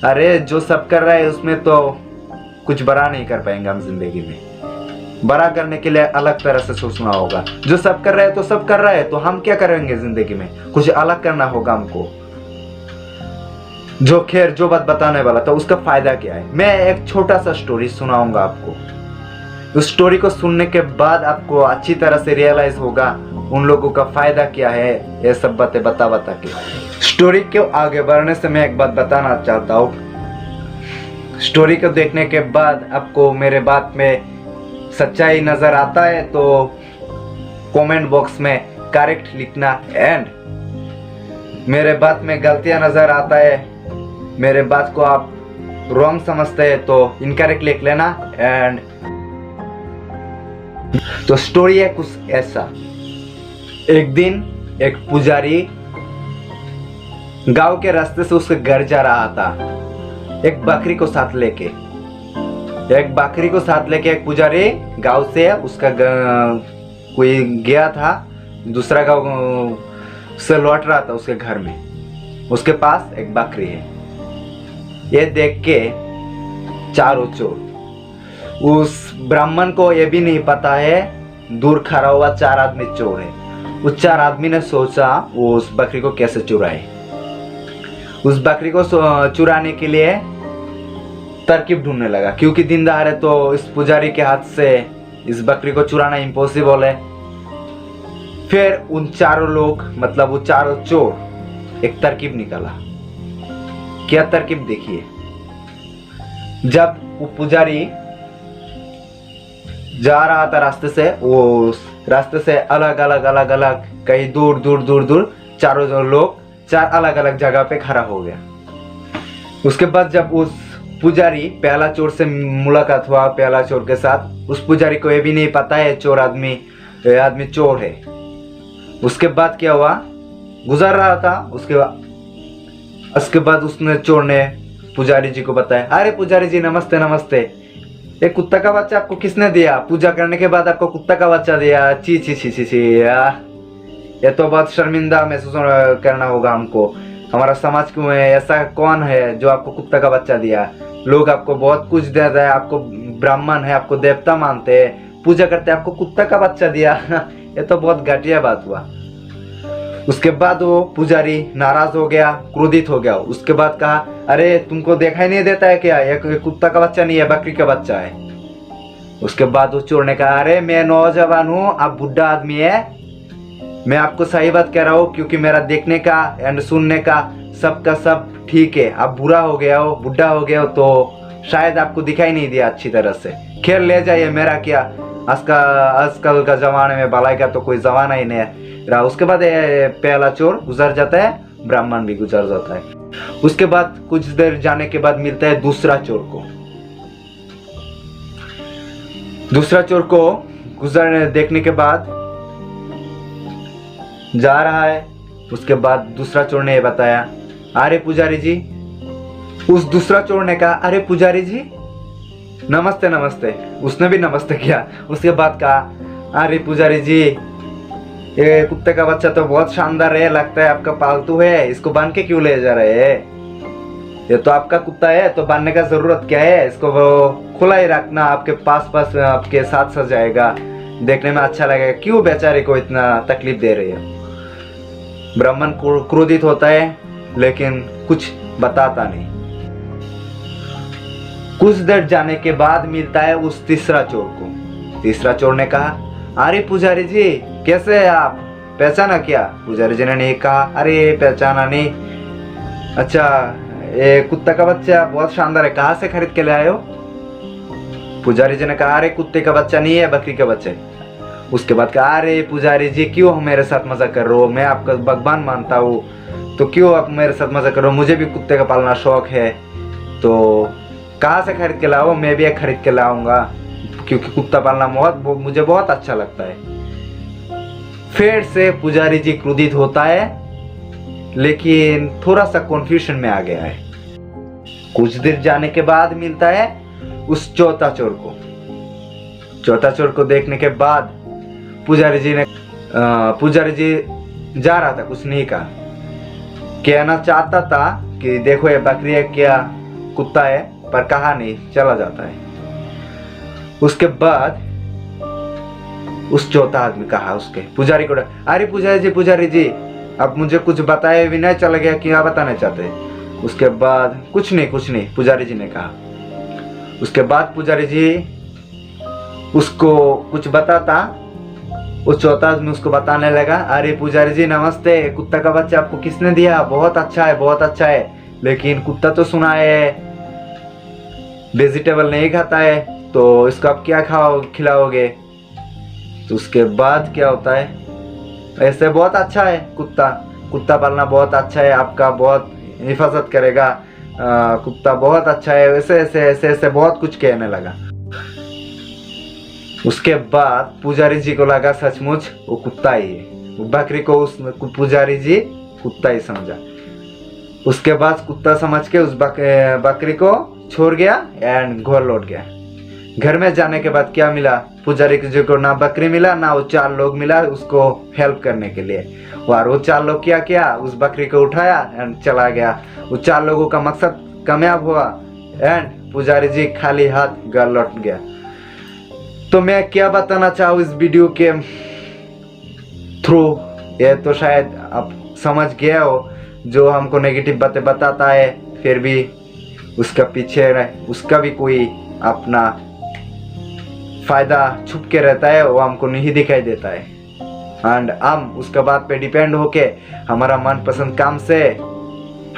अरे जो सब कर रहा है उसमें तो कुछ बड़ा नहीं कर पाएंगे हम जिंदगी में। बड़ा करने के लिए अलग तरह से सोचना होगा। जो सब कर रहा है तो सब कर रहा है, तो हम क्या करेंगे जिंदगी में? कुछ अलग करना होगा हमको। जो खैर जो बात बताने वाला था उसका फायदा क्या है, मैं एक छोटा सा स्टोरी सुनाऊंगा आपको। उस स्टोरी को सुनने के बाद आपको अच्छी तरह से रियलाइज होगा उन लोगों का फायदा क्या है। ये सब बातें बता के स्टोरी को आगे बढ़ने से मैं एक बात बताना चाहता हूँ। स्टोरी को देखने के बाद आपको मेरे बात में सच्चाई नजर आता है तो कमेंट बॉक्स में करेक्ट लिखना, एंड मेरे बात में गलतियां नजर आता है, मेरे बात को आप रॉन्ग समझते हैं तो इनकरेक्ट लिख लेना। एंड तो स्टोरी है कुछ ऐसा। एक दिन एक पुजारी गांव के रास्ते से उसके घर जा रहा था, एक बकरी को साथ लेके। एक पुजारी गांव से उसका कोई गया था, दूसरा गांव से लौट रहा था उसके घर में। उसके पास एक बकरी है। ये देख के चारों चोर, उस ब्राह्मण को ये भी नहीं पता है दूर खड़ा हुआ 4 आदमी चोर है। उस 4 आदमी ने सोचा वो उस बकरी को कैसे चुराए। उस बकरी को चुराने के लिए तरकीब ढूंढने लगा, क्योंकि दिन दहाड़े तो इस पुजारी के हाथ से इस बकरी को चुराना इम्पॉसिबल है। फिर उन चारों लोग, मतलब वो चारों चोर, एक तरकीब निकाला। क्या तरकीब देखिए। जब वो पुजारी जा रहा था रास्ते से, वो रास्ते से अलग अलग कहीं दूर चारों लोग 4 अलग अलग जगह पे खड़ा हो गया। उसके बाद जब उस पुजारी पहला चोर से मुलाकात हुआ, पहला चोर के साथ, उस पुजारी को ये भी नहीं पता है चोर आदमी चोर है। उसके बाद क्या हुआ, गुजर रहा था, उसके बाद उसने चोर ने पुजारी जी को बताया, अरे पुजारी जी नमस्ते नमस्ते, एक कुत्ता का बच्चा आपको किसने दिया? पूजा करने के बाद आपको कुत्ता का बच्चा दिया? ची ची ची ची ची, ये तो बहुत शर्मिंदा महसूस करना होगा हमको। हमारा समाज में ऐसा कौन है जो आपको कुत्ता का बच्चा दिया? लोग आपको बहुत कुछ देता है, आपको ब्राह्मण है, आपको देवता मानते हैं, पूजा करते हैं, आपको कुत्ता का बच्चा दिया। ये तो बहुत घटिया बात हुआ। उसके बाद वो पुजारी नाराज हो गया, क्रोधित हो गया। उसके बाद कहा, अरे तुमको दिखाई नहीं देता है क्या? ये कुत्ता का बच्चा नहीं है, बकरी का बच्चा है। उसके बाद वो चोर ने कहा, अरे मैं नौजवान हूँ, आप बुढ़ा आदमी है, मैं आपको सही बात कह रहा हूँ, क्योंकि मेरा देखने का एंड सुनने का सबका सब ठीक है। आप बुरा हो गया हो, बुढ़ा हो गया हो, तो शायद आपको दिखाई नहीं दिया अच्छी तरह से। खेल ले जाइए, मेरा क्या, आजकल का जमाने में भलाई का तो कोई जमाना ही नहीं रहा। उसके बाद पहला चोर गुजर जाता है, ब्राह्मण भी गुजर जाता है। उसके बाद कुछ देर जाने के बाद मिलता है दूसरा चोर को। दूसरा चोर को गुजरने देखने के बाद जा रहा है। उसके बाद दूसरा चोर ने बताया, अरे पुजारी जी। उस दूसरा चोर ने कहा, अरे पुजारी जी नमस्ते नमस्ते। उसने भी नमस्ते किया। उसके बाद कहा, अरे पुजारी जी, ये कुत्ते का बच्चा तो बहुत शानदार है, लगता है आपका पालतू है, इसको बांध के क्यों ले जा रहे हैं? ये तो आपका कुत्ता है, तो बांधने का जरूरत क्या है? इसको वो खुला ही रखना, आपके पास आपके साथ सज जाएगा, देखने में अच्छा लगेगा, क्यों बेचारे को इतना तकलीफ दे रही है? ब्राह्मण क्रोधित होता है, लेकिन कुछ बताता नहीं। कुछ देर जाने के बाद मिलता है उस तीसरा चोर को। तीसरा चोर ने कहा, अरे पुजारी जी कैसे है आप, पहचाना क्या? पुजारी जी ने नहीं कहा, अरे पहचाना नहीं। अच्छा, ये कुत्ता का बच्चा बहुत शानदार है, कहाँ से खरीद के ले आए हो? पुजारी जी ने कहा, अरे कुत्ते का बच्चा नहीं है, बकरी का बच्चा है। उसके बाद कहा, अरे पुजारी जी क्यों मेरे साथ मजाक कर रहे हो? मैं आपका भगवान मानता हूँ, तो क्यों आप मेरे साथ मजाक कर रहे हो? मुझे भी कुत्ते का पालना शौक है, तो कहाँ से खरीद के लाओ? मैं भी एक खरीद के लाऊंगा, क्योंकि कुत्ता पालना मुझे बहुत अच्छा लगता है। फिर से पुजारी जी क्रोधित होता है, लेकिन थोड़ा सा कंफ्यूजन में आ गया है। कुछ देर जाने के बाद मिलता है उस चौथा चोर को। चौथा चोर को देखने के बाद पुजारी जी जा रहा था, कुछ नहीं कहा, कहना चाहता था कि देखो ये बकरी है क्या, कुत्ता है, पर कहा नहीं, चला जाता है। उसके बाद उस चौथा आदमी कहा उसके पुजारी को, अरे पुजारी जी अब मुझे कुछ बताए भी नहीं, चला गया, क्या बताना चाहते? उसके बाद कुछ नहीं पुजारी जी ने कहा। उसके बाद पुजारी जी उसको कुछ बताता, वो चौथा आदमी उसको बताने लगा, अरे पुजारी जी नमस्ते, कुत्ता का बच्चा आपको किसने दिया? बहुत अच्छा है, लेकिन कुत्ता तो सुना है वेजिटेबल नहीं खाता है, तो इसको आप क्या खिलाओगे? तो उसके बाद क्या होता है, ऐसे बहुत अच्छा है कुत्ता पालना बहुत अच्छा है, आपका बहुत हिफाजत करेगा, कुत्ता बहुत अच्छा है, ऐसे बहुत कुछ कहने लगा। उसके बाद पुजारी जी को लगा सचमुच वो कुत्ता ही है, वो बकरी को उस पुजारी जी कुत्ता ही समझा। उसके बाद कुत्ता समझ के उस बकरी को छोड़ गया एंड घर लौट गया। घर में जाने के बाद क्या मिला, पुजारी जी को ना बकरी मिला ना वो 4 लोग मिला उसको हेल्प करने के लिए। और वो 4 लोग क्या किया, उस बकरी को उठाया एंड चला गया। वो 4 लोगों का मकसद कामयाब हुआ एंड पुजारी जी खाली हाथ घर लौट गया। तो मैं क्या बताना चाहूँ इस वीडियो के थ्रू, ये तो शायद आप समझ गए हो, जो हमको नेगेटिव बातें बताता है फिर भी उसका पीछे उसका भी कोई अपना फायदा छुप के रहता है, वो हमको नहीं दिखाई देता है एंड हम उसका बात पे डिपेंड होके हमारा मनपसंद काम से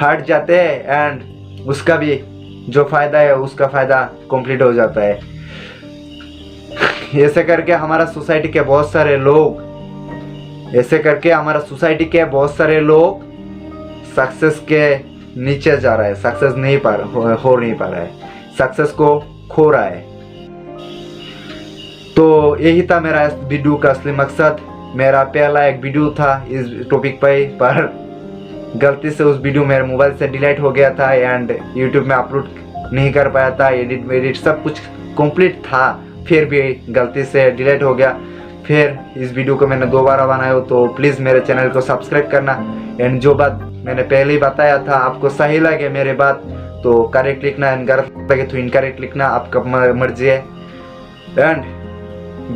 हट जाते हैं एंड उसका भी जो फायदा है उसका फायदा कंप्लीट हो जाता है। ऐसे करके हमारा सोसाइटी के बहुत सारे लोग सक्सेस के नीचे जा रहा है, सक्सेस हो नहीं पा रहा है, सक्सेस को खो रहा है। तो यही था मेरा इस वीडियो का असली मकसद। मेरा पहला एक वीडियो था इस टॉपिक पर गलती से उस वीडियो मेरे मोबाइल से डिलीट हो गया था एंड यूट्यूब में अपलोड नहीं कर पाया था, एडिट सब कुछ कंप्लीट था, फिर भी गलती से डिलीट हो गया। फिर इस वीडियो को मैंने दोबारा बनाया हो, तो प्लीज़ मेरे चैनल को सब्सक्राइब करना एंड जो बात मैंने पहले ही बताया था आपको सही लगे मेरे बात तो करेक्ट लिखना एंड गलत लगे तो इनकरेक्ट लिखना, आपका मर्जी है। एंड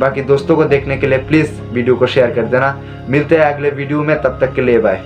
बाकी दोस्तों को देखने के लिए प्लीज़ वीडियो को शेयर कर देना। मिलते हैं अगले वीडियो में, तब तक के लिए बाय।